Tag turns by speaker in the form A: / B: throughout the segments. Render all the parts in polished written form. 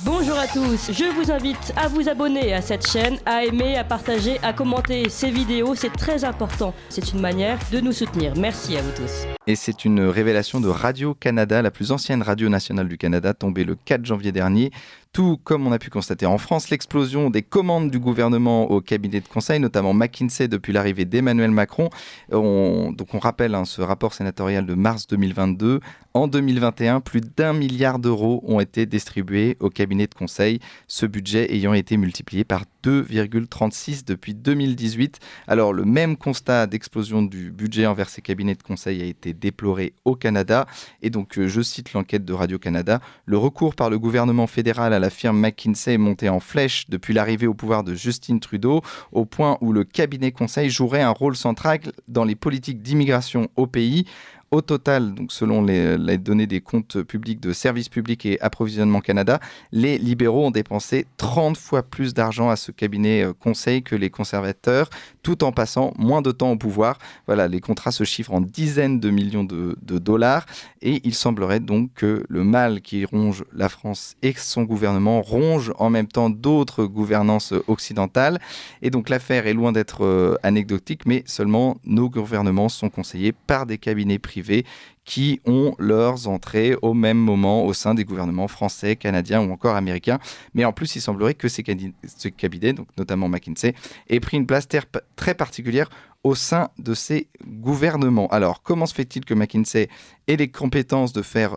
A: Bonjour à tous, je vous invite à vous abonner à cette chaîne, à aimer, à partager, à commenter ces vidéos, c'est très important. C'est une manière de nous soutenir. Merci à vous tous.
B: Et c'est une révélation de Radio-Canada, la plus ancienne radio nationale du Canada, tombée le 4 janvier dernier. Tout comme on a pu constater en France, l'explosion des commandes du gouvernement au cabinet de conseil, notamment McKinsey depuis l'arrivée d'Emmanuel Macron. Donc on rappelle ce rapport sénatorial de mars 2022. En 2021, plus d'1 milliard d'euros ont été distribués au cabinet de conseil, ce budget ayant été multiplié par 2,36 depuis 2018. Alors le même constat d'explosion du budget envers ces cabinets de conseil a été déploré au Canada. Et donc je cite l'enquête de Radio-Canada, le recours par le gouvernement fédéral à la firme McKinsey est monté en flèche depuis l'arrivée au pouvoir de Justin Trudeau, au point où le cabinet conseil jouerait un rôle central dans les politiques d'immigration au pays. Au total, donc selon les données des comptes publics de Services publics et Approvisionnement Canada, les libéraux ont dépensé 30 fois plus d'argent à ce cabinet conseil que les conservateurs, tout en passant moins de temps au pouvoir. Voilà, les contrats se chiffrent en dizaines de millions de dollars et il semblerait donc que le mal qui ronge la France et son gouvernement ronge en même temps d'autres gouvernances occidentales. Et donc l'affaire est loin d'être anecdotique, mais seulement nos gouvernements sont conseillés par des cabinets privés qui ont leurs entrées au même moment au sein des gouvernements français, canadiens ou encore américains. Mais en plus, il semblerait que ce cabinet, donc notamment McKinsey, ait pris une place très particulière au sein de ces gouvernements. Alors, comment se fait-il que McKinsey ait les compétences de faire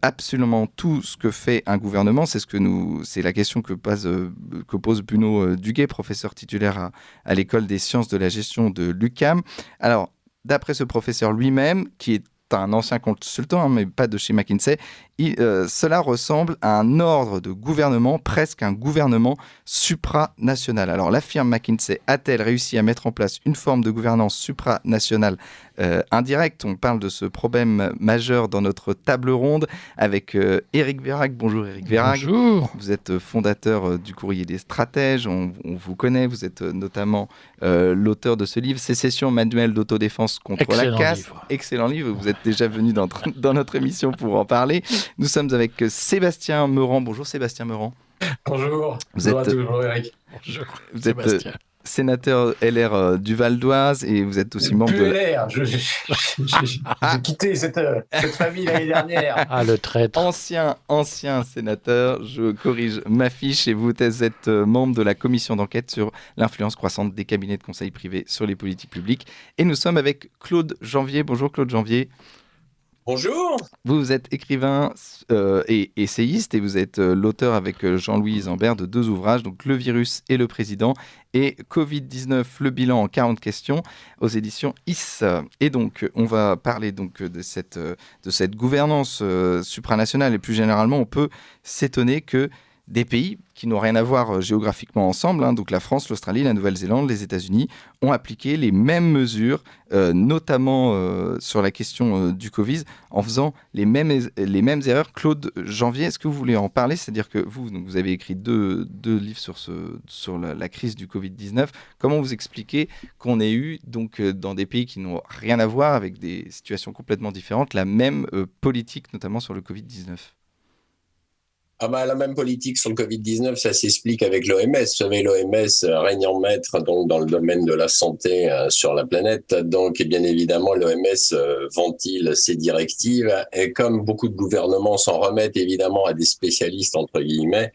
B: absolument tout ce que fait un gouvernement ? C'est la question que pose Bruno Duguay, professeur titulaire à l'école des sciences de la gestion de l'UQAM. Alors, d'après ce professeur lui-même, qui est un ancien consultant, mais pas de chez McKinsey, cela ressemble à un ordre de gouvernement, presque un gouvernement supranational. Alors la firme McKinsey a-t-elle réussi à mettre en place une forme de gouvernance supranationale indirecte ? On parle de ce problème majeur dans notre table ronde avec Éric Vérag. Bonjour Éric Vérag.
C: Bonjour.
B: Vous êtes fondateur du Courrier des stratèges, on vous connaît, vous êtes notamment l'auteur de ce livre, Sécession, manuel d'autodéfense contre la casse. Excellent livre, vous êtes déjà venu dans notre émission pour en parler. Nous sommes avec Sébastien Meurant. Bonjour Sébastien Meurant.
D: Bonjour. Bonjour Eric.
B: Bonjour. Vous êtes sénateur LR du Val d'Oise et vous êtes aussi membre de
D: LR. J'ai quitté cette famille l'année dernière.
C: Ah, le traître.
B: Ancien sénateur, je corrige ma fiche, et vous êtes membre de la commission d'enquête sur l'influence croissante des cabinets de conseil privés sur les politiques publiques. Et nous sommes avec Claude Janvier. Bonjour Claude Janvier.
D: Bonjour.
B: Vous êtes écrivain et essayiste et vous êtes l'auteur avec Jean-Louis Zambert de 2 ouvrages, donc Le virus et le président et Covid-19, le bilan en 40 questions aux éditions IS. Et donc on va parler donc de cette gouvernance supranationale, et plus généralement on peut s'étonner que des pays qui n'ont rien à voir géographiquement ensemble, donc la France, l'Australie, la Nouvelle-Zélande, les États-Unis, ont appliqué les mêmes mesures, notamment sur la question du Covid, en faisant les mêmes erreurs. Claude Janvier, est-ce que vous voulez en parler ? C'est-à-dire que vous avez écrit deux livres sur la crise du Covid-19. Comment vous expliquez qu'on ait eu, donc, dans des pays qui n'ont rien à voir, avec des situations complètement différentes, la même politique, notamment sur le Covid-19 ?
D: La même politique sur le Covid-19, ça s'explique avec l'OMS. Vous savez, l'OMS règne en maître donc, dans le domaine de la santé sur la planète. Donc, et bien évidemment, l'OMS ventile ses directives. Et comme beaucoup de gouvernements s'en remettent évidemment à des spécialistes, entre guillemets,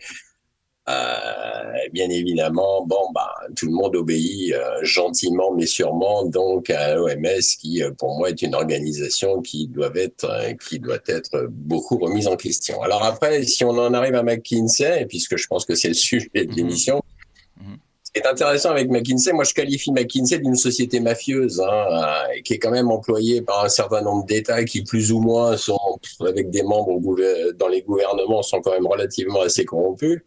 D: bien évidemment, tout le monde obéit gentiment mais sûrement donc à l'OMS qui, pour moi, est une organisation qui doit être beaucoup remise en question. Alors après, si on en arrive à McKinsey, puisque je pense que c'est le sujet de l'émission, ce qui est intéressant avec McKinsey, moi je qualifie McKinsey d'une société mafieuse, qui est quand même employée par un certain nombre d'États qui plus ou moins sont, avec des membres dans les gouvernements, sont quand même relativement assez corrompus.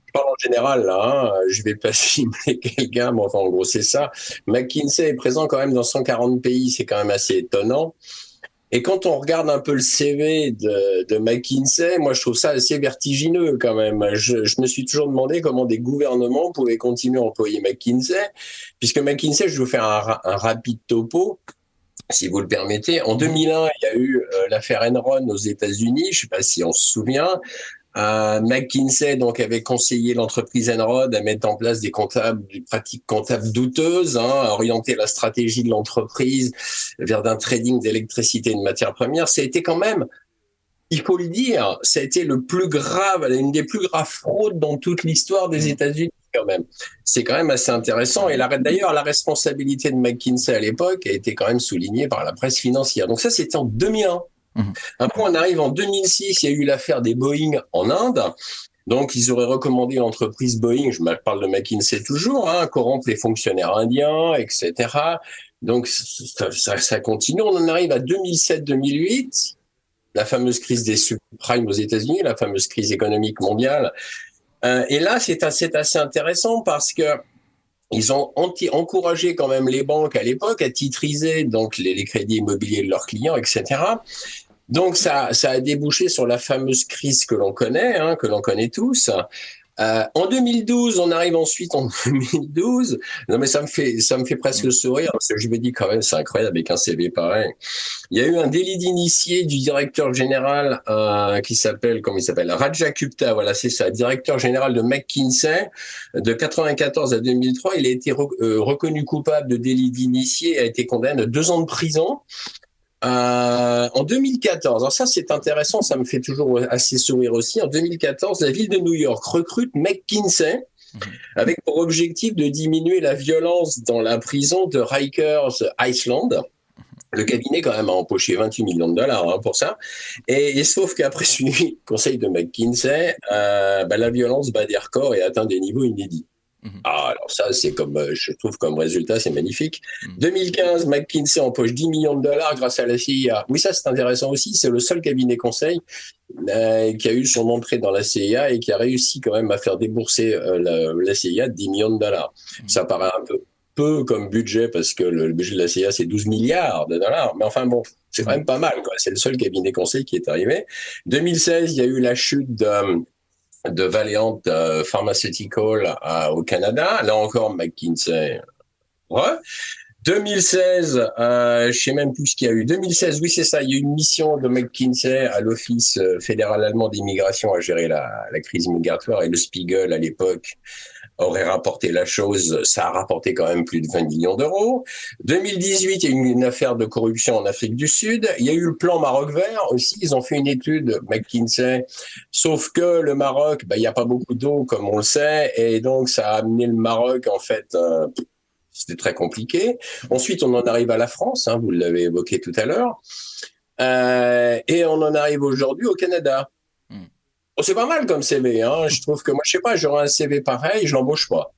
D: Je parle en général là, je vais pas cibler quelqu'un, mais enfin en gros c'est ça. McKinsey est présent quand même dans 140 pays, c'est quand même assez étonnant. Et quand on regarde un peu le CV de McKinsey, moi je trouve ça assez vertigineux quand même. Je me suis toujours demandé comment des gouvernements pouvaient continuer à employer McKinsey, puisque McKinsey, je vais vous faire un rapide topo, si vous le permettez. En 2001, il y a eu l'affaire Enron aux États-Unis, je ne sais pas si on se souvient. McKinsey donc avait conseillé l'entreprise Enrod à mettre en place des pratiques comptables douteuses, à orienter la stratégie de l'entreprise vers un trading d'électricité et de matières premières. Ça a été quand même, il faut le dire, ça a été une des plus graves fraudes dans toute l'histoire des États-Unis quand même. C'est quand même assez intéressant. Et d'ailleurs, la responsabilité de McKinsey à l'époque a été quand même soulignée par la presse financière. Donc ça, c'était en 2001. Après, on arrive en 2006, il y a eu l'affaire des Boeing en Inde. Donc, ils auraient recommandé l'entreprise Boeing, je parle de McKinsey toujours, corrompre les fonctionnaires indiens, etc. Donc, ça continue. On en arrive à 2007-2008. La fameuse crise des subprimes aux États-Unis, la fameuse crise économique mondiale. Et là, c'est assez intéressant parce que ils ont encouragé quand même les banques à l'époque à titriser donc les crédits immobiliers de leurs clients, etc. Donc ça a débouché sur la fameuse crise que l'on connaît tous. En 2012, on arrive ensuite en 2012. Non, mais ça me fait presque sourire parce que je me dis quand même, c'est incroyable avec un CV pareil. Il y a eu un délit d'initié du directeur général qui s'appelle, comment il s'appelle, Raja Gupta. Voilà, c'est ça, directeur général de McKinsey de 94 à 2003. Il a été reconnu coupable de délit d'initié et a été condamné à 2 ans de prison. En 2014, alors ça c'est intéressant, ça me fait toujours assez sourire aussi. En 2014, la ville de New York recrute McKinsey avec pour objectif de diminuer la violence dans la prison de Rikers Island. Le cabinet quand même a empoché 28 millions de dollars pour ça. Et sauf qu'après suivi le conseil de McKinsey, la violence bat des records et atteint des niveaux inédits. Alors ça, c'est je trouve comme résultat, c'est magnifique. 2015, McKinsey empoche 10 millions de dollars grâce à la CIA. Oui, ça c'est intéressant aussi. C'est le seul cabinet conseil qui a eu son entrée dans la CIA et qui a réussi quand même à faire débourser la CIA 10 millions de dollars. Ça paraît un peu comme budget parce que le budget de la CIA c'est 12 milliards de dollars. Mais enfin bon, c'est quand même pas mal, quoi. C'est le seul cabinet conseil qui est arrivé. 2016, il y a eu la chute de Valeant Pharmaceutical au Canada. Là encore, McKinsey. Ouais. 2016, je sais même plus ce qu'il y a eu. 2016, oui, c'est ça. Il y a eu une mission de McKinsey à l'Office fédéral allemand d'immigration à gérer la crise migratoire et le Spiegel à l'époque aurait rapporté la chose, ça a rapporté quand même plus de 20 millions d'euros. 2018, il y a eu une affaire de corruption en Afrique du Sud. Il y a eu le plan Maroc vert aussi. Ils ont fait une étude, McKinsey, sauf que le Maroc, il n'y a pas beaucoup d'eau, comme on le sait, et donc ça a amené le Maroc, en fait, c'était très compliqué. Ensuite, on en arrive à la France, vous l'avez évoqué tout à l'heure, et on en arrive aujourd'hui au Canada. Oh, c'est pas mal comme CV, Je trouve que moi, je sais pas, j'aurais un CV pareil, je l'embauche pas.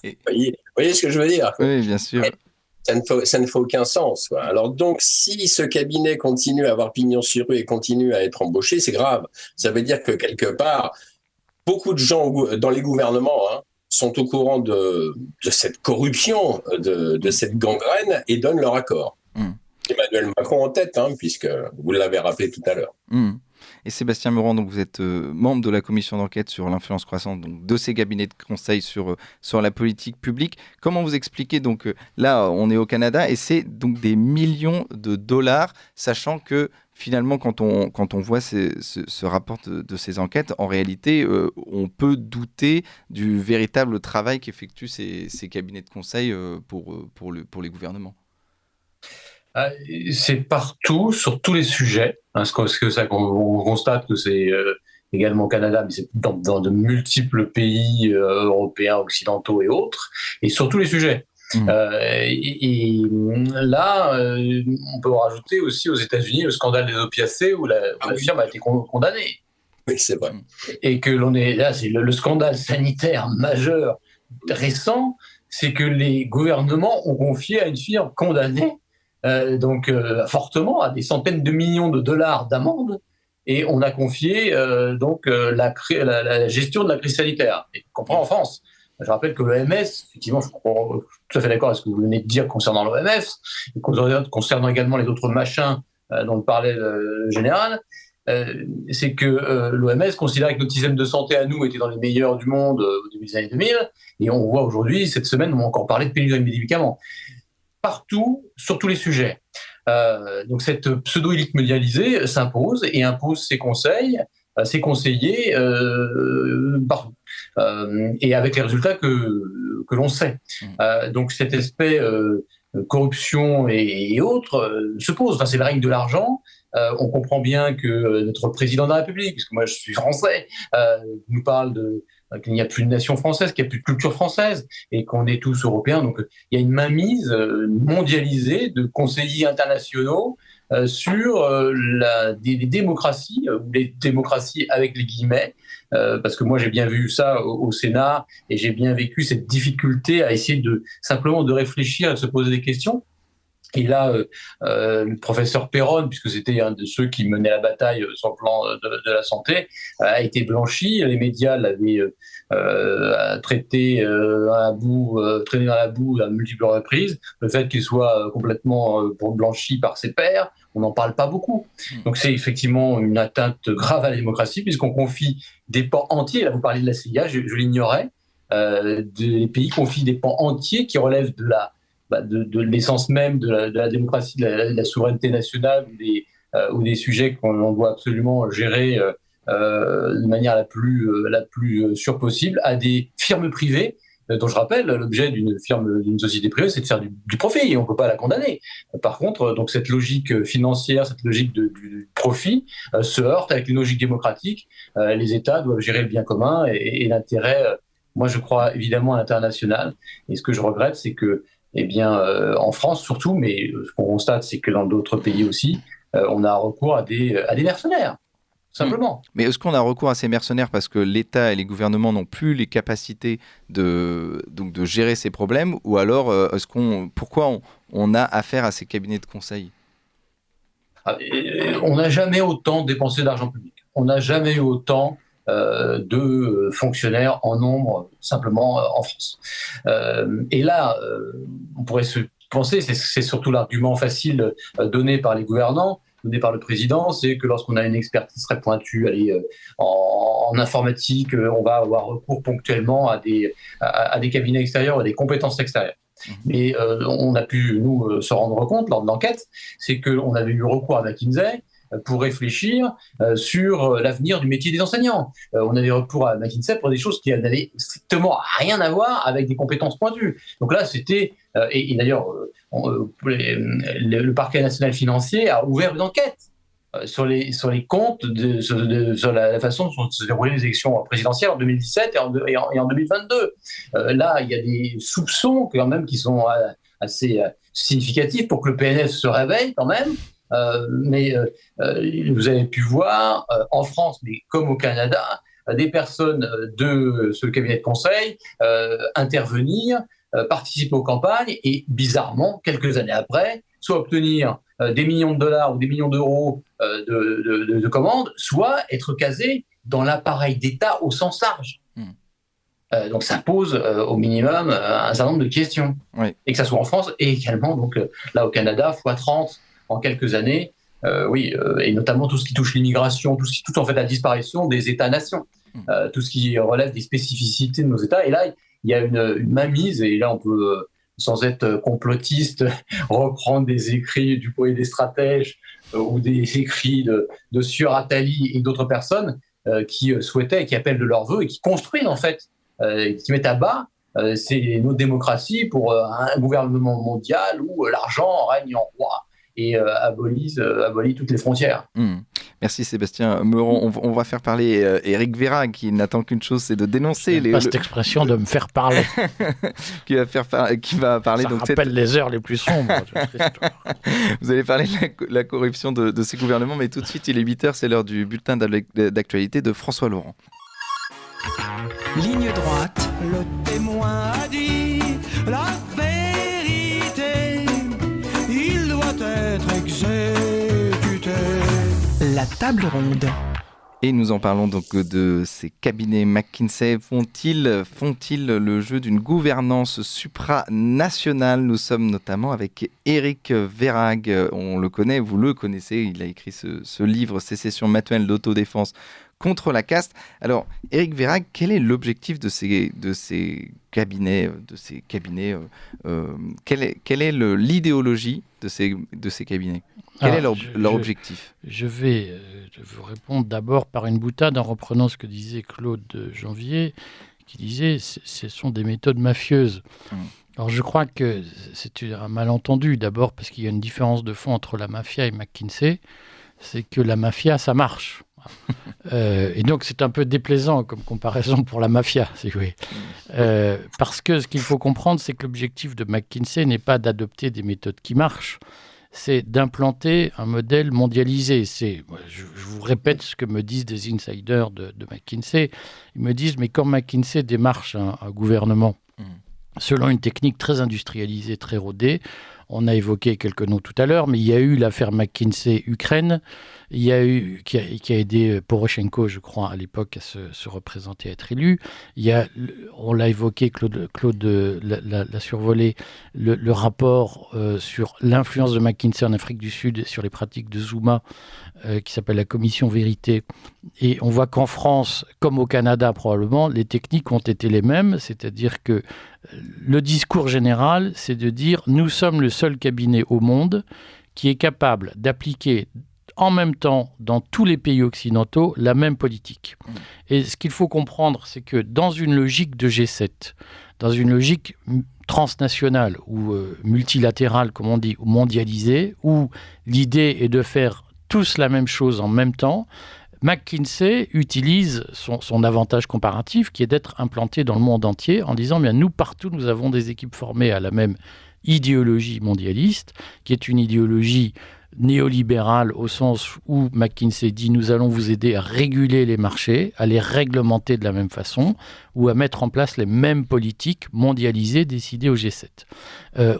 D: Vous voyez ce que je veux dire?
B: Oui, bien sûr.
D: Ça ne fait aucun sens, quoi. Alors donc, si ce cabinet continue à avoir pignon sur rue et continue à être embauché, c'est grave. Ça veut dire que quelque part, beaucoup de gens dans les gouvernements sont au courant de cette corruption, de cette gangrène et donnent leur accord. Emmanuel Macron en tête, puisque vous l'avez rappelé tout à l'heure.
B: Et Sébastien Meurant, donc vous êtes membre de la commission d'enquête sur l'influence croissante donc, de ces cabinets de conseil sur la politique publique. Comment vous expliquez, donc là on est au Canada et c'est donc des millions de dollars, sachant que finalement quand on voit ce rapport de ces enquêtes, en réalité on peut douter du véritable travail qu'effectuent ces cabinets de conseil pour les gouvernements.
C: C'est partout, sur tous les sujets. On constate que c'est également au Canada, mais c'est dans de multiples pays européens, occidentaux et autres, et sur tous les sujets. Et là, on peut rajouter aussi aux États-Unis le scandale des opiacés où la firme a été condamnée.
D: Oui, c'est vrai.
C: Et que c'est le scandale sanitaire majeur récent, c'est que les gouvernements ont confié à une firme condamnée fortement à des centaines de millions de dollars d'amende, et on a confié la gestion de la crise sanitaire. Et on comprend en France. Je rappelle que l'OMS, effectivement, je suis tout à fait d'accord avec ce que vous venez de dire concernant l'OMS, et concernant également les autres machins dont parlait le général, c'est que l'OMS considérait que notre système de santé à nous était dans les meilleurs du monde au début des années 2000, et on voit aujourd'hui, cette semaine, on a encore parlé de pénurie de médicaments. Partout, sur tous les sujets. Donc cette pseudo-élite mondialisée s'impose et impose ses conseils ses conseillers partout. Et avec les résultats que l'on sait. Donc cet aspect corruption et autres se pose. Enfin, c'est le règne de l'argent. On comprend bien que notre président de la République, puisque moi je suis français, nous parle qu'il n'y a plus de nation française, qu'il n'y a plus de culture française, et qu'on est tous européens. Donc il y a une mainmise mondialisée de conseillers internationaux sur des démocraties, ou les démocraties avec les guillemets, parce que moi j'ai bien vu ça au Sénat, et j'ai bien vécu cette difficulté à essayer simplement de réfléchir, à se poser des questions. Et là, le professeur Perron, puisque c'était un de ceux qui menait la bataille sur le plan de la santé, a été blanchi. Les médias l'avaient traîné dans la boue à multiples reprises. Le fait qu'il soit complètement blanchi par ses pairs, on n'en parle pas beaucoup. Donc c'est effectivement une atteinte grave à la démocratie, puisqu'on confie des pans entiers. Là, vous parlez de la CIA, je l'ignorais. Les pays confient des pans entiers qui relèvent de l'essence même de la démocratie, de la souveraineté nationale, ou des sujets qu'on doit absolument gérer de manière la plus sûre possible, à des firmes privées, dont je rappelle, l'objet d'une société privée, c'est de faire du profit, et on ne peut pas la condamner. Par contre, donc cette logique financière, cette logique du profit se heurte avec une logique démocratique. Les États doivent gérer le bien commun et l'intérêt, moi je crois évidemment à l'international, et ce que je regrette, c'est que en France surtout, mais ce qu'on constate, c'est que dans d'autres pays aussi, on a recours à des mercenaires, simplement.
B: Mais est-ce qu'on a recours à ces mercenaires parce que l'État et les gouvernements n'ont plus les capacités de gérer ces problèmes, ou alors pourquoi on a affaire à ces cabinets de conseil ?
C: On n'a jamais autant dépensé d'argent public. On n'a jamais eu autant de fonctionnaires en nombre simplement en France. Et là, on pourrait se penser, c'est surtout l'argument facile donné par les gouvernants, donné par le président, c'est que lorsqu'on a une expertise très pointue, en informatique, on va avoir recours ponctuellement à des cabinets extérieurs, à des compétences extérieures. Mais on a pu, nous, se rendre compte lors de l'enquête, c'est qu'on avait eu recours à McKinsey pour réfléchir sur l'avenir du métier des enseignants. On avait recours à McKinsey pour des choses qui n'avaient strictement rien à voir avec des compétences pointues. Donc là, c'était... et d'ailleurs, le parquet national financier a ouvert une enquête sur les comptes, sur la façon dont se déroulaient les élections présidentielles en 2017 et en 2022. Là, il y a des soupçons quand même qui sont assez significatifs pour que le PNF se réveille quand même. Mais vous avez pu voir en France, mais comme au Canada, des personnes de ce cabinet de conseil intervenir, participer aux campagnes et bizarrement, quelques années après, soit obtenir des millions de dollars ou des millions d'euros de commandes, soit être casés dans l'appareil d'État au sens large. Donc ça pose au minimum un certain nombre de questions. Oui. Et que ça soit en France et également donc, là au Canada, x30 en quelques années, et notamment tout ce qui touche l'immigration, tout ce qui touche en fait la disparition des États-nations, tout ce qui relève des spécificités de nos États. Et là, il y a une mainmise, et là on peut, sans être complotiste, reprendre des écrits du poète des stratèges ou des écrits de Sieur Attali et d'autres personnes qui souhaitaient et qui appellent de leur vœu et qui construisent en fait, qui mettent à bas nos démocraties pour un gouvernement mondial où l'argent règne en roi et abolit toutes les frontières.
B: Merci Sébastien Meurant. On va faire parler Éric Véra, qui n'attend qu'une chose, c'est de dénoncer
E: cette expression de me faire parler.
B: qui va parler.
E: Ça
B: donc
E: rappelle les heures les plus sombres.
B: Vous allez parler de la corruption de ces gouvernements, mais tout de suite, il est 8h, c'est l'heure du bulletin d'actualité de François Laurent.
F: Ligne droite, le témoin a dit la vérité, il doit être exécuté. La table ronde.
B: Et nous en parlons donc de ces cabinets McKinsey. Font-ils le jeu d'une gouvernance supranationale ? Nous sommes notamment avec Éric Verhaeghe. On le connaît, vous le connaissez. Il a écrit ce livre, Sécession manuelle d'autodéfense contre la caste. Alors, Éric Verhaeghe, quel est l'objectif de ces cabinet, de ces cabinets, quelle est l'idéologie de ces cabinets? Quel est leur objectif?
E: Je vais vous répondre d'abord par une boutade en reprenant ce que disait Claude Janvier, qui disait ce sont des méthodes mafieuses. Alors je crois que c'est un malentendu, d'abord parce qu'il y a une différence de fond entre la mafia et McKinsey, c'est que la mafia, ça marche. Et donc c'est un peu déplaisant comme comparaison pour la mafia, si vous voulez. Parce que ce qu'il faut comprendre, c'est que l'objectif de McKinsey n'est pas d'adopter des méthodes qui marchent, c'est d'implanter un modèle mondialisé. Je vous répète ce que me disent des insiders de McKinsey. Ils me disent, mais quand McKinsey démarche un gouvernement, selon une technique très industrialisée, très rodée, on a évoqué quelques noms tout à l'heure, mais il y a eu l'affaire McKinsey-Ukraine, il y a eu qui a aidé Poroshenko, je crois, à l'époque, à se représenter, à être élu. On l'a évoqué, Claude l'a survolé, le rapport sur l'influence de McKinsey en Afrique du Sud sur les pratiques de Zuma, qui s'appelle la Commission Vérité. Et on voit qu'en France, comme au Canada probablement, les techniques ont été les mêmes, c'est-à-dire que le discours général, c'est de dire « nous sommes le seul cabinet au monde qui est capable d'appliquer en même temps dans tous les pays occidentaux la même politique ». Et ce qu'il faut comprendre, c'est que dans une logique de G7, dans une logique transnationale ou multilatérale, comme on dit, ou mondialisée, où l'idée est de faire tous la même chose en même temps, McKinsey utilise son avantage comparatif qui est d'être implanté dans le monde entier en disant bien nous partout nous avons des équipes formées à la même idéologie mondialiste qui est une idéologie néolibérale au sens où McKinsey dit nous allons vous aider à réguler les marchés, à les réglementer de la même façon ou à mettre en place les mêmes politiques mondialisées décidées au G7.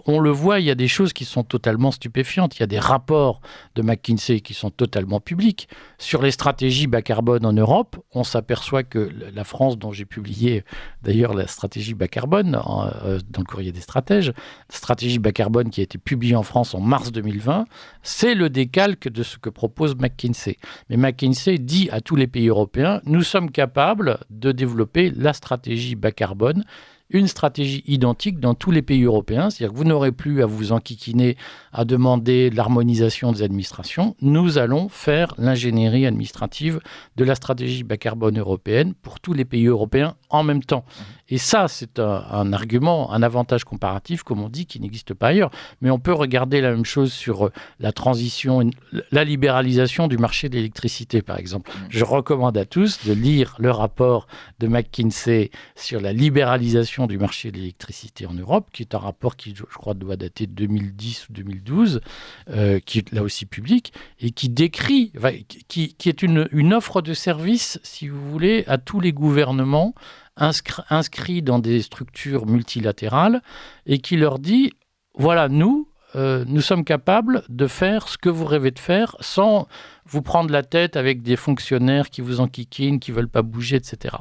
E: On le voit, il y a des choses qui sont totalement stupéfiantes. Il y a des rapports de McKinsey qui sont totalement publics. Sur les stratégies bas carbone en Europe, on s'aperçoit que la France, dont j'ai publié d'ailleurs la stratégie bas carbone dans le courrier des stratèges, stratégie bas carbone qui a été publiée en France en mars 2020, c'est le décalque de ce que propose McKinsey. Mais McKinsey dit à tous les pays européens, nous sommes capables de développer la stratégie bas carbone, une stratégie identique dans tous les pays européens, c'est-à-dire que vous n'aurez plus à vous enquiquiner, à demander l'harmonisation des administrations. Nous allons faire l'ingénierie administrative de la stratégie bas carbone européenne pour tous les pays européens en même temps. Et ça, c'est un argument, un avantage comparatif, comme on dit, qui n'existe pas ailleurs. Mais on peut regarder la même chose sur la transition, la libéralisation du marché de l'électricité, par exemple. Je recommande à tous de lire le rapport de McKinsey sur la libéralisation du marché de l'électricité en Europe, qui est un rapport qui, je crois, doit dater de 2010 ou 2012, qui est là aussi public, et qui décrit, qui est une offre de service, si vous voulez, à tous les gouvernements inscrits dans des structures multilatérales, et qui leur dit, voilà, nous sommes capables de faire ce que vous rêvez de faire sans vous prendre la tête avec des fonctionnaires qui vous enquiquinent, qui ne veulent pas bouger, etc.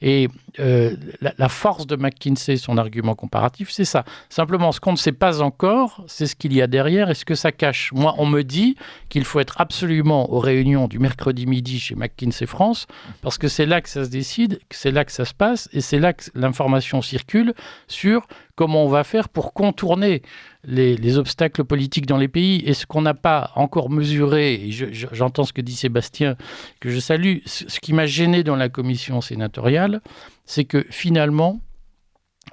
E: Et la force de McKinsey, son argument comparatif, c'est ça. Simplement, ce qu'on ne sait pas encore, c'est ce qu'il y a derrière et ce que ça cache. Moi, on me dit qu'il faut être absolument aux réunions du mercredi midi chez McKinsey France, parce que c'est là que ça se décide, c'est là que ça se passe, et c'est là que l'information circule sur comment on va faire pour contourner les obstacles politiques dans les pays. Et ce qu'on n'a pas encore mesuré, et j'entends ce que dit Sébastien, que je salue, ce qui m'a gêné dans la commission sénatoriale, c'est que finalement,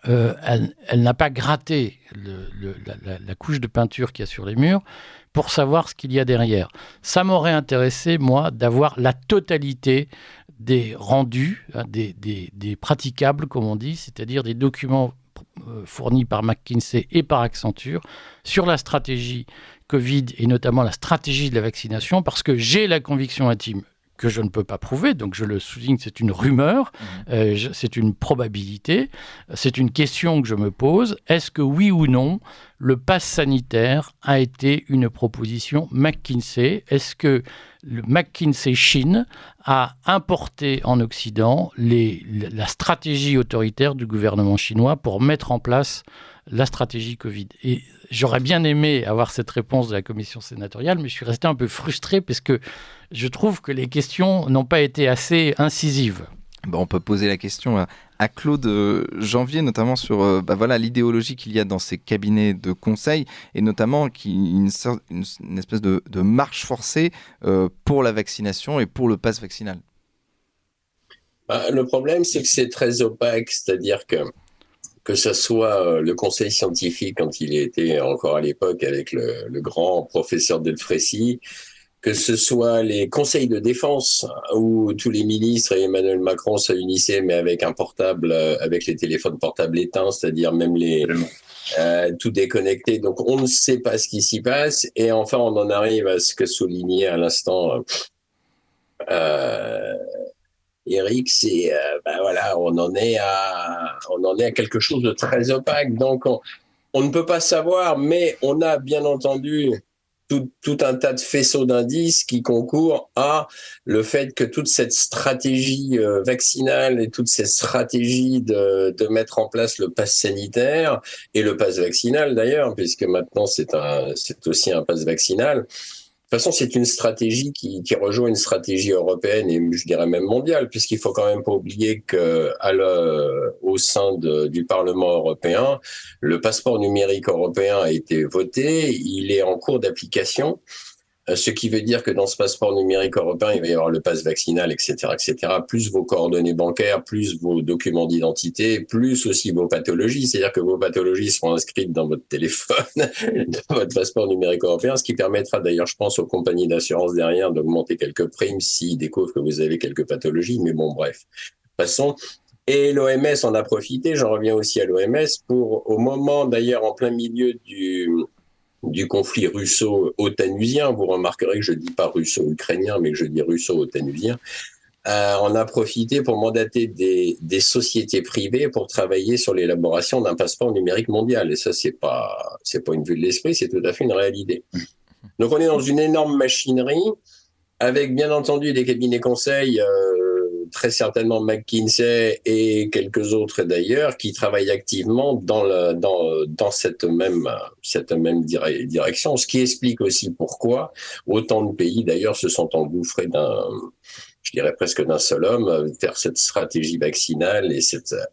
E: elle n'a pas gratté la couche de peinture qu'il y a sur les murs pour savoir ce qu'il y a derrière. Ça m'aurait intéressé, moi, d'avoir la totalité des rendus, des praticables, comme on dit, c'est-à-dire des documents fournis par McKinsey et par Accenture sur la stratégie Covid et notamment la stratégie de la vaccination, parce que j'ai la conviction intime que je ne peux pas prouver, donc je le souligne, c'est une rumeur, c'est une probabilité, c'est une question que je me pose. Est-ce que oui ou non, le pass sanitaire a été une proposition McKinsey? Est-ce que le McKinsey Chine a importé en Occident la stratégie autoritaire du gouvernement chinois pour mettre en place la stratégie Covid? Et j'aurais bien aimé avoir cette réponse de la commission sénatoriale, mais je suis resté un peu frustré parce que je trouve que les questions n'ont pas été assez incisives.
B: On peut poser la question à Claude Janvier, notamment sur l'idéologie qu'il y a dans ces cabinets de conseil, et notamment une espèce de marche forcée pour la vaccination et pour le pass vaccinal.
D: Le problème, c'est que c'est très opaque, c'est-à-dire que ce soit le conseil scientifique, quand il était encore à l'époque avec le grand professeur Delfrécy, que ce soit les conseils de défense où tous les ministres et Emmanuel Macron se réunissaient, mais avec un portable, avec les téléphones portables éteints, c'est-à-dire même tout déconnecté. Donc, on ne sait pas ce qui s'y passe. Et enfin, on en arrive à ce que soulignait à l'instant Eric, c'est on en est à quelque chose de très opaque. Donc, on ne peut pas savoir, mais on a bien entendu tout un tas de faisceaux d'indices qui concourent à le fait que toute cette stratégie vaccinale et toute cette stratégie de mettre en place le pass sanitaire et le pass vaccinal d'ailleurs, puisque maintenant c'est aussi un pass vaccinal. De toute façon, c'est une stratégie qui rejoint une stratégie européenne et je dirais même mondiale, puisqu'il faut quand même pas oublier que au sein du Parlement européen, le passeport numérique européen a été voté, il est en cours d'application, ce qui veut dire que dans ce passeport numérique européen, il va y avoir le pass vaccinal, etc., plus vos coordonnées bancaires, plus vos documents d'identité, plus aussi vos pathologies. C'est-à-dire que vos pathologies seront inscrites dans votre téléphone, dans votre passeport numérique européen, ce qui permettra d'ailleurs, je pense, aux compagnies d'assurance derrière d'augmenter quelques primes s'ils découvrent que vous avez quelques pathologies. Mais bon, bref. Passons. Et l'OMS en a profité, j'en reviens aussi à l'OMS, au moment d'ailleurs en plein milieu du conflit russo-otanusien, vous remarquerez que je ne dis pas russo-ukrainien, mais que je dis russo-otanusien, on a profité pour mandater des sociétés privées pour travailler sur l'élaboration d'un passeport numérique mondial. Et ça, c'est pas une vue de l'esprit, c'est tout à fait une réalité. Donc on est dans une énorme machinerie, avec bien entendu des cabinets conseils, très certainement McKinsey et quelques autres d'ailleurs, qui travaillent activement dans cette même direction, ce qui explique aussi pourquoi autant de pays d'ailleurs se sont engouffrés je dirais presque d'un seul homme, vers cette stratégie vaccinale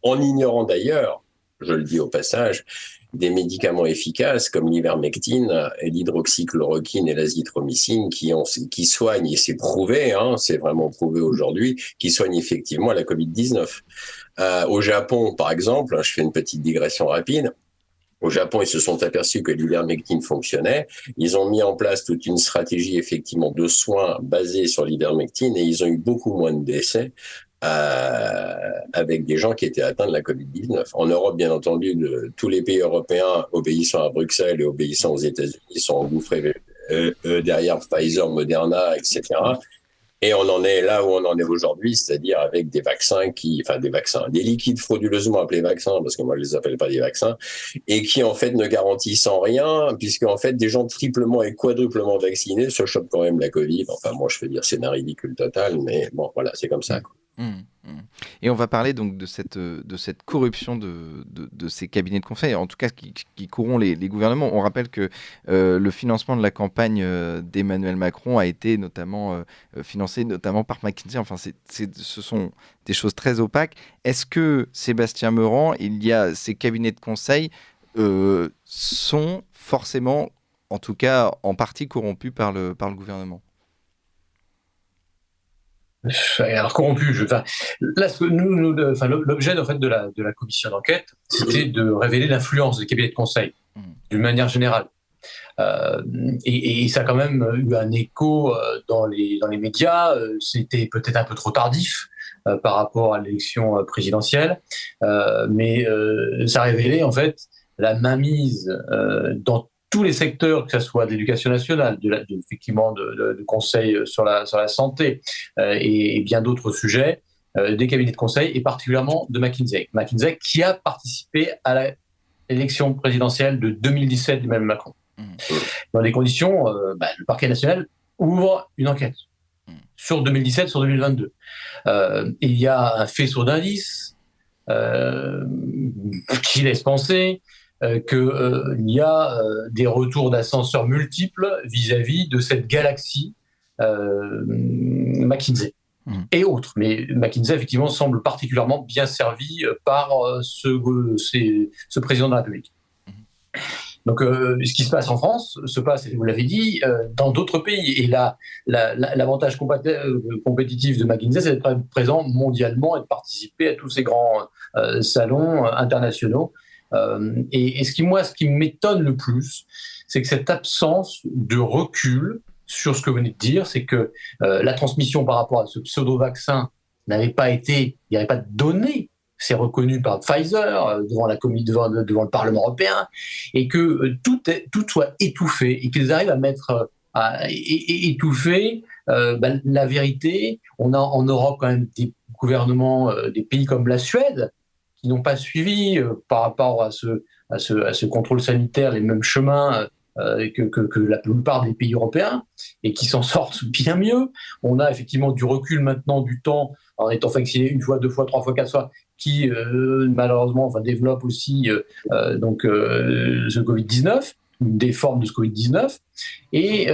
D: en ignorant d'ailleurs, je le dis au passage, des médicaments efficaces comme l'ivermectine et l'hydroxychloroquine et l'azithromycine qui soignent, et c'est prouvé, c'est vraiment prouvé aujourd'hui, qui soignent effectivement la Covid-19. Au Japon, par exemple, je fais une petite digression rapide, au Japon, ils se sont aperçus que l'ivermectine fonctionnait. Ils ont mis en place toute une stratégie effectivement de soins basée sur l'ivermectine et ils ont eu beaucoup moins de décès avec des gens qui étaient atteints de la Covid-19. En Europe, bien entendu, tous les pays européens obéissant à Bruxelles et obéissant aux États-Unis sont engouffrés derrière Pfizer, Moderna, etc. Et on en est là où on en est aujourd'hui, c'est-à-dire avec des liquides frauduleusement appelés vaccins, parce que moi je les appelle pas des vaccins, et qui en fait ne garantissent en rien, puisque en fait des gens triplement et quadruplement vaccinés se chopent quand même la Covid. Enfin moi je veux dire c'est un ridicule total, mais bon voilà c'est comme ça, quoi.
B: Et on va parler donc de cette corruption de ces cabinets de conseil, en tout cas qui courront les gouvernements. On rappelle que le financement de la campagne d'Emmanuel Macron a été notamment financé notamment par McKinsey. Enfin, ce sont des choses très opaques. Est-ce que, Sébastien Meurant, ces cabinets de conseil sont forcément, en tout cas en partie, corrompus par le gouvernement ?
C: Alors corrompu, l'objet en fait de la commission d'enquête, c'était de révéler l'influence des cabinets de conseil d'une manière générale. Et ça a quand même eu un écho dans les médias. C'était peut-être un peu trop tardif par rapport à l'élection présidentielle, mais ça révélait en fait la mainmise dans tous les secteurs, que ce soit de l'éducation nationale, effectivement de conseil sur la santé et bien d'autres sujets, des cabinets de conseil et particulièrement de McKinsey. McKinsey qui a participé à l'élection présidentielle de 2017 d'Emmanuel Macron. Dans des conditions, le parquet national ouvre une enquête sur 2017, sur 2022. Il y a un faisceau d'indices qui laisse penser qu'il y a des retours d'ascenseur multiples vis-à-vis de cette galaxie McKinsey. et autres. Mais McKinsey, effectivement, semble particulièrement bien servi par ce président de la République. Donc, ce qui se passe en France se passe, vous l'avez dit, dans d'autres pays. Et là, l'avantage compétitif de McKinsey, c'est d'être présent mondialement et de participer à tous ces grands salons internationaux. Et ce qui m'étonne le plus, c'est que cette absence de recul sur ce que vous venez de dire, c'est que la transmission par rapport à ce pseudo-vaccin n'avait pas été, il n'y avait pas de données. C'est reconnu par Pfizer devant le Parlement européen, et que tout soit étouffé, et qu'ils arrivent à étouffer la vérité. On a en Europe quand même des gouvernements, des pays comme la Suède, qui n'ont pas suivi par rapport à ce contrôle sanitaire les mêmes chemins que la plupart des pays européens, et qui s'en sortent bien mieux. On a effectivement du recul maintenant du temps, en étant vacciné 1 fois, 2 fois, 3 fois, 4 fois, qui malheureusement développe aussi ce Covid-19, des formes de ce Covid-19. Et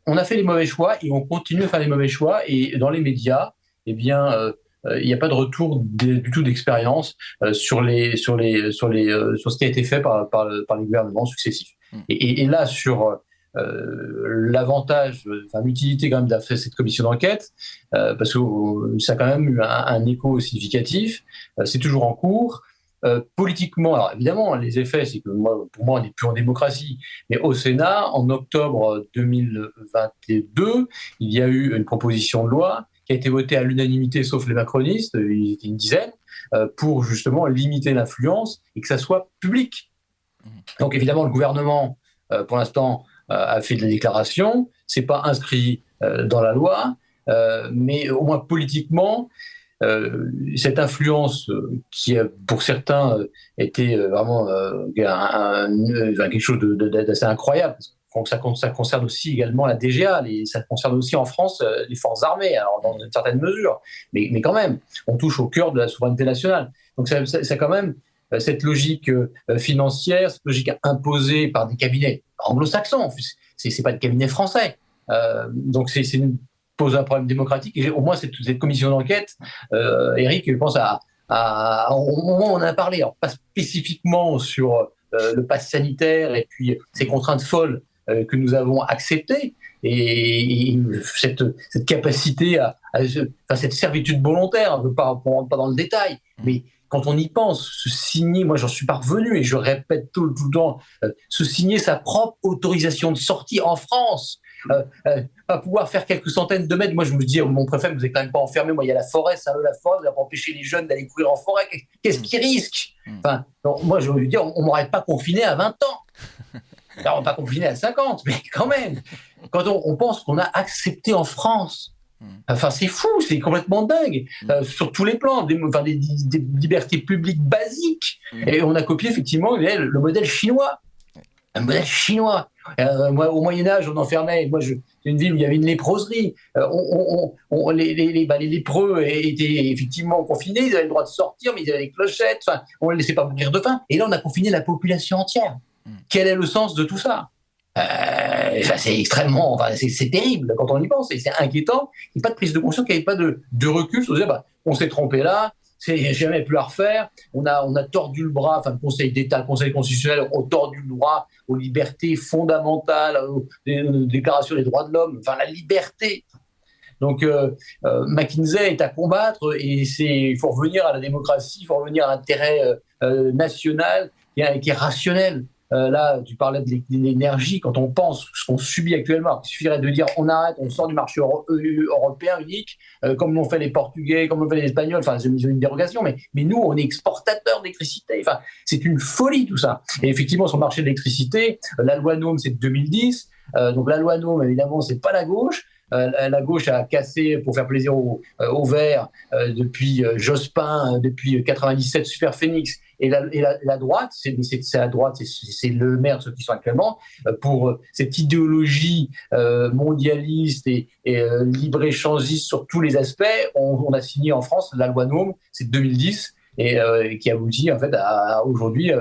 C: on a fait les mauvais choix, et on continue à faire les mauvais choix. Et dans les médias, il n'y a pas de retour du tout d'expérience sur ce qui a été fait par les gouvernements successifs. Et là, sur l'avantage, l'utilité quand même d'avoir fait cette commission d'enquête, parce que ça a quand même eu un écho significatif, c'est toujours en cours. Politiquement, alors évidemment, les effets, c'est que pour moi, on n'est plus en démocratie, mais au Sénat, en octobre 2022, il y a eu une proposition de loi qui a été votée à l'unanimité, sauf les macronistes, ils étaient une dizaine, pour justement limiter l'influence et que ça soit public. Donc évidemment, le gouvernement, pour l'instant, a fait de la déclaration, c'est pas inscrit dans la loi, mais au moins politiquement, cette influence qui, pour certains, était vraiment quelque chose d'assez incroyable. Ça concerne aussi également la DGA, ça concerne aussi en France les forces armées, alors dans une certaine mesure, mais quand même, on touche au cœur de la souveraineté nationale. Donc c'est quand même cette logique financière, cette logique imposée par des cabinets anglo-saxons, c'est pas des cabinets français. Donc pose un problème démocratique. Et au moins cette commission d'enquête, Eric, je pense au moins on en a parlé, alors pas spécifiquement sur le pass sanitaire et puis ces contraintes folles que nous avons acceptées, et cette capacité cette servitude volontaire, on ne rentre pas dans le détail, mais quand on y pense, se signer, moi j'en suis parvenu et je répète tout le temps, se signer sa propre autorisation de sortie en France, pas pouvoir faire quelques centaines de mètres. Moi je me dis, mon préfet, vous n'êtes quand même pas enfermé, moi il y a la forêt, ça veut la forêt, vous n'avez pas empêché les jeunes d'aller courir en forêt, qu'est-ce qu'ils risquent? Enfin, donc, moi je veux dire, on ne m'aurait pas confiné à 20 ans. Alors, on ne pas confiné à 50, mais quand même, quand on pense qu'on a accepté en France, enfin, c'est fou, c'est complètement dingue, sur tous les plans, des libertés publiques basiques. Et on a copié effectivement le modèle chinois. Un modèle chinois. Moi, au Moyen-Âge, on enfermait. Moi, c'est une ville où il y avait une léproserie. Les lépreux étaient effectivement confinés, ils avaient le droit de sortir, mais ils avaient les clochettes. Enfin, on ne les laissait pas mourir de faim. Et là, on a confiné la population entière. Quel est le sens de tout ça? C'est extrêmement, c'est terrible quand on y pense, et c'est inquiétant. Il n'y a pas de prise de conscience, il n'y avait pas de recul. On s'est trompé là, c'est jamais plus à refaire. On a tordu le bras, le Conseil d'État, le Conseil constitutionnel ont tordu le droit aux libertés fondamentales, aux déclarations des droits de l'homme, la liberté. Donc McKinsey est à combattre, et il faut revenir à la démocratie, il faut revenir à l'intérêt national qui est rationnel. Là, tu parlais de l'énergie. Quand on pense ce qu'on subit actuellement, il suffirait de dire on arrête, on sort du marché européen unique, comme l'ont fait les Portugais, comme l'ont fait les Espagnols. Ils ont une dérogation, mais nous, on est exportateurs d'électricité. C'est une folie tout ça. Et effectivement, sur le marché de l'électricité, la loi NOM, c'est de 2010. Donc la loi NOM, évidemment, c'est pas la gauche. La gauche a cassé, pour faire plaisir aux Verts, depuis Jospin, depuis 97, Super Phénix, et la droite, c'est la droite, c'est le maire de ceux qui sont actuellement, pour cette idéologie mondialiste et libre-échangiste sur tous les aspects. On a signé en France la loi NOM, c'est 2010, et qui aboutit en fait à aujourd'hui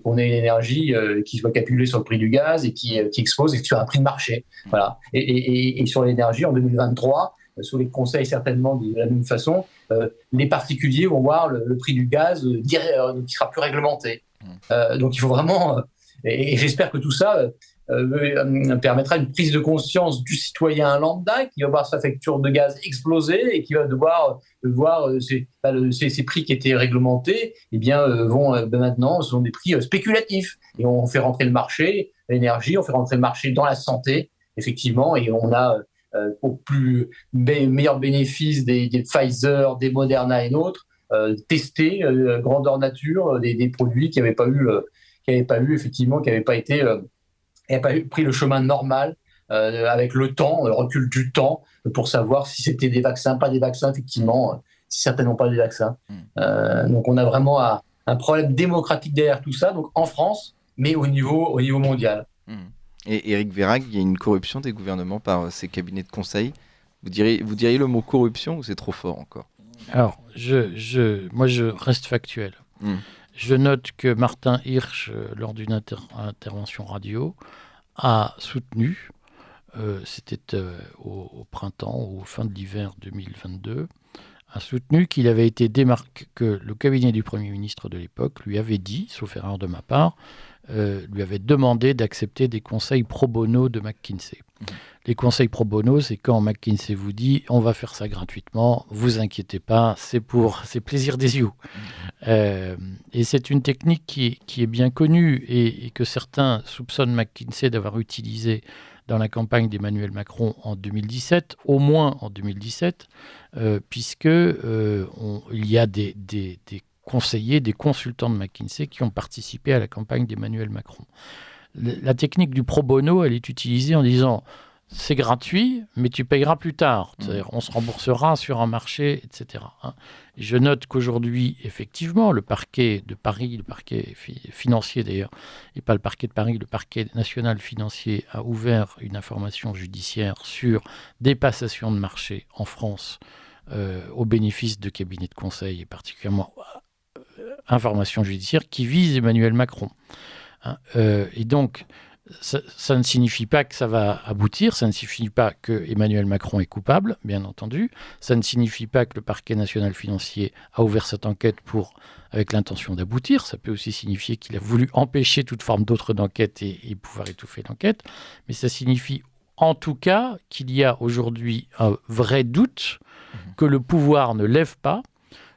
C: qu'on ait une énergie qui soit capitulée sur le prix du gaz et qui explose et sur un prix de marché. Voilà. Et sur l'énergie en 2023, sous les conseils certainement de la même façon, les particuliers vont voir le prix du gaz qui sera plus réglementé. Donc il faut vraiment, et j'espère que tout ça permettra une prise de conscience du citoyen lambda qui va voir sa facture de gaz exploser et qui va devoir voir ces prix qui étaient réglementés, vont maintenant, ce sont des prix spéculatifs. Et on fait rentrer le marché, l'énergie, on fait rentrer le marché dans la santé, effectivement, et on a au plus meilleur bénéfice des Pfizer, des Moderna et d'autres, testé grandeur nature des produits qui n'avaient pas pris le chemin normal avec le temps, le recul du temps, pour savoir si c'était des vaccins, pas des vaccins, effectivement, si certainement pas des vaccins. Donc on a vraiment un problème démocratique derrière tout ça, donc en France, mais au niveau mondial.
B: Et Éric Vérag, il y a une corruption des gouvernements par ces cabinets de conseil. Vous diriez le mot corruption ou c'est trop fort encore ?
E: Alors, moi je reste factuel. Je note que Martin Hirsch, lors d'une intervention radio, a soutenu, c'était au printemps, au fin de l'hiver 2022, a soutenu qu'il avait été démarqué, que le cabinet du Premier ministre de l'époque lui avait dit, sauf erreur de ma part, lui avait demandé d'accepter des conseils pro bono de McKinsey. Les conseils pro bono, c'est quand McKinsey vous dit on va faire ça gratuitement, vous inquiétez pas, c'est plaisir des yeux. Et c'est une technique qui est bien connue et que certains soupçonnent McKinsey d'avoir utilisé dans la campagne d'Emmanuel Macron en 2017, au moins en 2017, puisque il y a des conseillers, des consultants de McKinsey qui ont participé à la campagne d'Emmanuel Macron. La technique du pro bono, elle est utilisée en disant c'est gratuit, mais tu payeras plus tard. C'est-à-dire, on se remboursera sur un marché, etc. Et je note qu'aujourd'hui, effectivement, le parquet de Paris, le parquet financier d'ailleurs, et pas le parquet de Paris, le parquet national financier a ouvert une information judiciaire sur des passations de marché en France au bénéfice de cabinets de conseil et particulièrement information judiciaire qui vise Emmanuel Macron. Et donc, ça ne signifie pas que ça va aboutir, ça ne signifie pas que Emmanuel Macron est coupable, bien entendu, ça ne signifie pas que le parquet national financier a ouvert cette enquête avec l'intention d'aboutir, ça peut aussi signifier qu'il a voulu empêcher toute forme d'autre d'enquête et pouvoir étouffer l'enquête, mais ça signifie en tout cas qu'il y a aujourd'hui un vrai doute que le pouvoir ne lève pas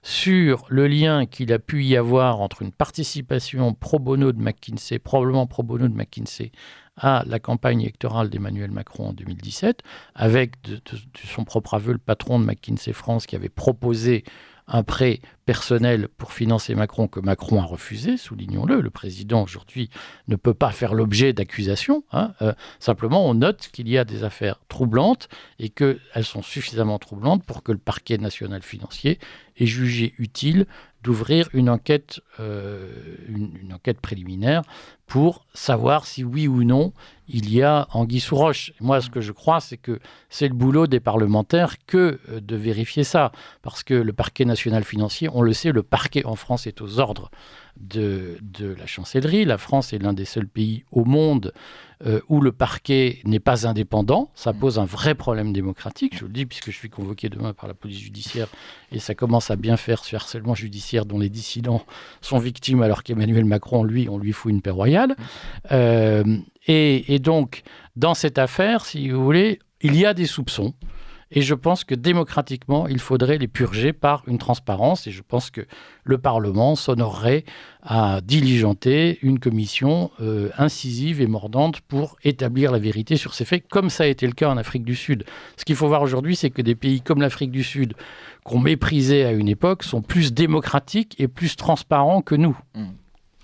E: sur le lien qu'il a pu y avoir entre une participation pro bono de McKinsey, probablement pro bono de McKinsey, à la campagne électorale d'Emmanuel Macron en 2017, avec de son propre aveu le patron de McKinsey France qui avait proposé un prêt personnel pour financer Macron que Macron a refusé, soulignons-le. Le président aujourd'hui ne peut pas faire l'objet d'accusations. Simplement, on note qu'il y a des affaires troublantes et qu'elles sont suffisamment troublantes pour que le parquet national financier ait jugé utile d'ouvrir une enquête préliminaire pour savoir si oui ou non il y a anguille sous roche. Moi, ce que je crois, c'est que c'est le boulot des parlementaires que de vérifier ça. Parce que le parquet national financier, on le sait, le parquet en France est aux ordres de la chancellerie. La France est l'un des seuls pays au monde où le parquet n'est pas indépendant. Ça pose un vrai problème démocratique, je vous le dis, puisque je suis convoqué demain par la police judiciaire et ça commence à bien faire ce harcèlement judiciaire dont les dissidents sont victimes alors qu'Emmanuel Macron, lui, on lui fout une paix royale. Et donc, dans cette affaire, si vous voulez, il y a des soupçons. Et je pense que démocratiquement, il faudrait les purger par une transparence. Et je pense que le Parlement s'honorerait à diligenter une commission incisive et mordante pour établir la vérité sur ces faits, comme ça a été le cas en Afrique du Sud. Ce qu'il faut voir aujourd'hui, c'est que des pays comme l'Afrique du Sud, qu'on méprisait à une époque, sont plus démocratiques et plus transparents que nous.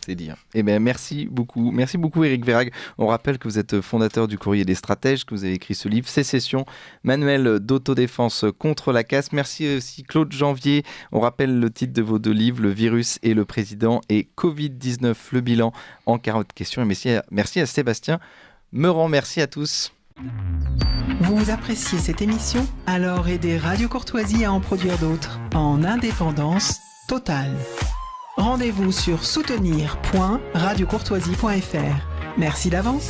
B: C'est dire. Eh bien, merci beaucoup Éric Vérag. On rappelle que vous êtes fondateur du Courrier des Stratèges, que vous avez écrit ce livre Sécession, manuel d'autodéfense contre la casse. Merci aussi Claude Janvier. On rappelle le titre de vos deux livres, Le virus et le président et Covid-19, le bilan en 40 questions. Et merci à Sébastien Meurant. Merci à tous.
F: Vous appréciez cette émission? Alors aidez Radio Courtoisie à en produire d'autres en indépendance totale. Rendez-vous sur soutenir.radiocourtoisie.fr. Merci d'avance.